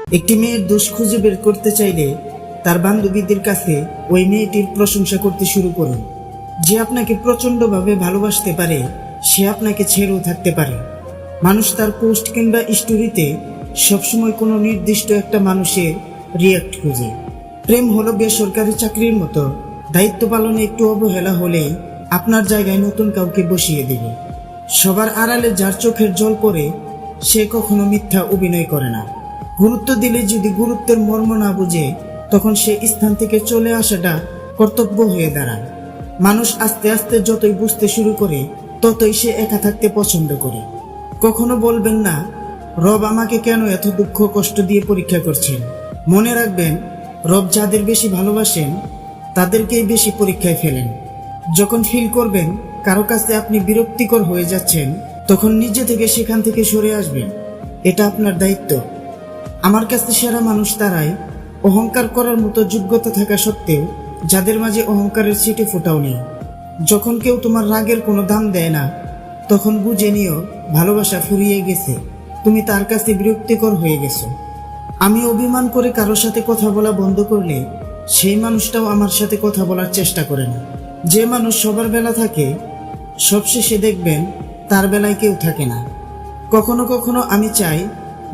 একটি মেয়ের দোষ খুঁজে বের করতে চাইলে তার বান্ধবীদের কাছে ওই মেয়েটির প্রশংসা করতে শুরু করুন। যে আপনাকে প্রচণ্ডভাবে ভালোবাসতে পারে সে আপনাকে ছেড়েও থাকতে পারে। মানুষ তার পোস্ট কিংবা স্টোরিতে সবসময় কোনো নির্দিষ্ট একটা মানুষের রিয়াক্ট খুঁজে। প্রেম হলো বেসরকারি চাকরির মতো, দায়িত্ব পালনে একটু অবহেলা হলেই আপনার জায়গায় নতুন কাউকে বসিয়ে দেবে। সবার আড়ালে যার চোখের জল পড়ে সে কখনো মিথ্যা অভিনয় করে না। গুরুত্ব দিলে যদি গুরুত্বের মর্ম না বুঝে তখন সে স্থান থেকে চলে আসাটা কর্তব্য হয়ে দাঁড়ায়। মানুষ আস্তে আস্তে যতই বুঝতে শুরু করে ততই সে একা থাকতে পছন্দ করে। কখনো বলবেন না, রব আমাকে কেন এত দুঃখ কষ্ট দিয়ে পরীক্ষা করছেন। মনে রাখবেন, রব যাদের বেশি ভালোবাসেন তাদেরকেই বেশি পরীক্ষায় ফেলেন। যখন ফিল করবেন কারো কাছে আপনি বিরক্তিকর হয়ে যাচ্ছেন তখন নিজে থেকে সেখান থেকে সরে আসবেন। এটা আপনার দায়িত্ব। আমার কাছে সেরা মানুষ তারাই অহংকার করার মতো যোগ্যতা থাকা সত্ত্বেও যাদের মাঝে অহংকারের ছিটে ফোটাও নেই। যখন কেউ তোমার রাগের কোনো দাম দেয় না তখন বুঝে নিও ভালোবাসা ফুরিয়ে গেছে, তুমি তার কাছে বিরক্তিকর হয়ে গেছো। আমি অভিমান করে কারোর সাথে কথা বলা বন্ধ করলে সেই মানুষটাও আমার সাথে কথা বলার চেষ্টা করে না। যে মানুষ সবার বেলা থাকে সবশেষে দেখবেন তার বেলায় কেউ থাকে না। কখনো কখনো আমি চাই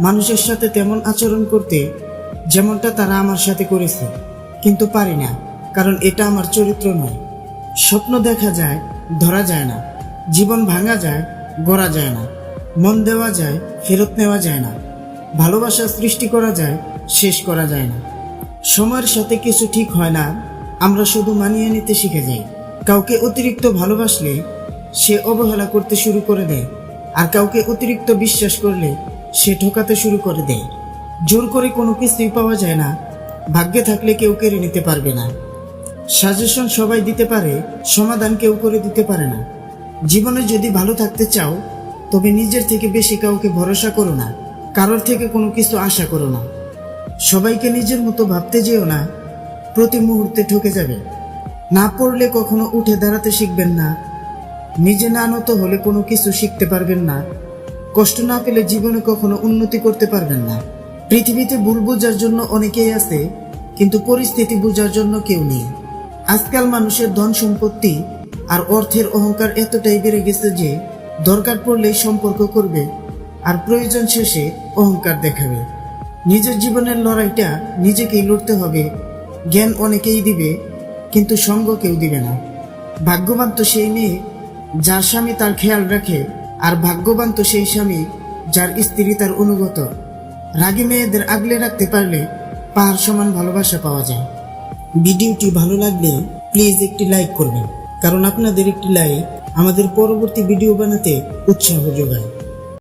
মানুষের সাথে তেমন আচরণ করতে যেমনটা তারা আমার সাথে করেছে, কিন্তু পারি না, কারণ এটা আমার চরিত্র নয়। স্বপ্ন দেখা যায়, ধরা যায় না। জীবন ভাঙা যায়, গড়া যায় না। মন দেওয়া যায়, ফেরত নেওয়া যায় না। ভালোবাসা সৃষ্টি করা যায়, শেষ করা যায় না। সময়ের সাথে কিছু ঠিক হয় না, আমরা শুধু মানিয়ে নিতে শিখে যাই। কাউকে অতিরিক্ত ভালোবাসলে সে অবহেলা করতে শুরু করে দেয়, আর কাউকে অতিরিক্ত বিশ্বাস করলে সে ঠকাতে শুরু করে দেয়। জোর করে কোনো কিছুই পাওয়া যায় না, ভাগ্যে থাকলে কেউ কেড়ে নিতে পারবে না। সাজেশন সবাই দিতে পারে, সমাধান কেউ করে দিতে পারে না। জীবনে যদি ভালো থাকতে চাও তবে নিজের থেকে বেশি কাউকে ভরসা করো না, কারোর থেকে কোনো কিছু আশা করো না। সবাইকে নিজের মতো ভাবতে যেও না, প্রতি মুহূর্তে ঠকে যাবে। না পড়লে কখনো উঠে দাঁড়াতে শিখবেন না, নিজে না নত হলে কোনো কিছু শিখতে পারবেন না, কষ্ট না পেলে জীবনে কখনো উন্নতি করতে পারবেন না। পৃথিবীতে ভুল বোঝার জন্য অনেকেই আছে, কিন্তু পরিস্থিতি বোঝার জন্য কেউ নেই। আজকাল মানুষের ধন সম্পত্তি আর অর্থের অহংকার এতটাই বেড়ে গেছে যে দরকার পড়লেই সম্পর্ক করবে আর প্রয়োজন শেষে অহংকার দেখাবে। নিজের জীবনের লড়াইটা নিজেকেই লড়তে হবে। জ্ঞান অনেকেই দিবে, কিন্তু সঙ্গ কেউ দিবে না। ভাগ্যবান তো সেই মেয়ে যার স্বামী তার খেয়াল রাখে, আর ভাগ্যবান তো সেই স্বামী যার স্ত্রী তার অনুগত। রাগী মেয়েদের আগলে রাখতে পারলে পাহাড় সমান ভালোবাসা পাওয়া যায়। ভিডিওটি ভালো লাগলে প্লিজ একটি লাইক করবেন, কারণ আপনাদের একটি লাইক আমাদের পরবর্তী ভিডিও বানাতে উৎসাহ যোগায়।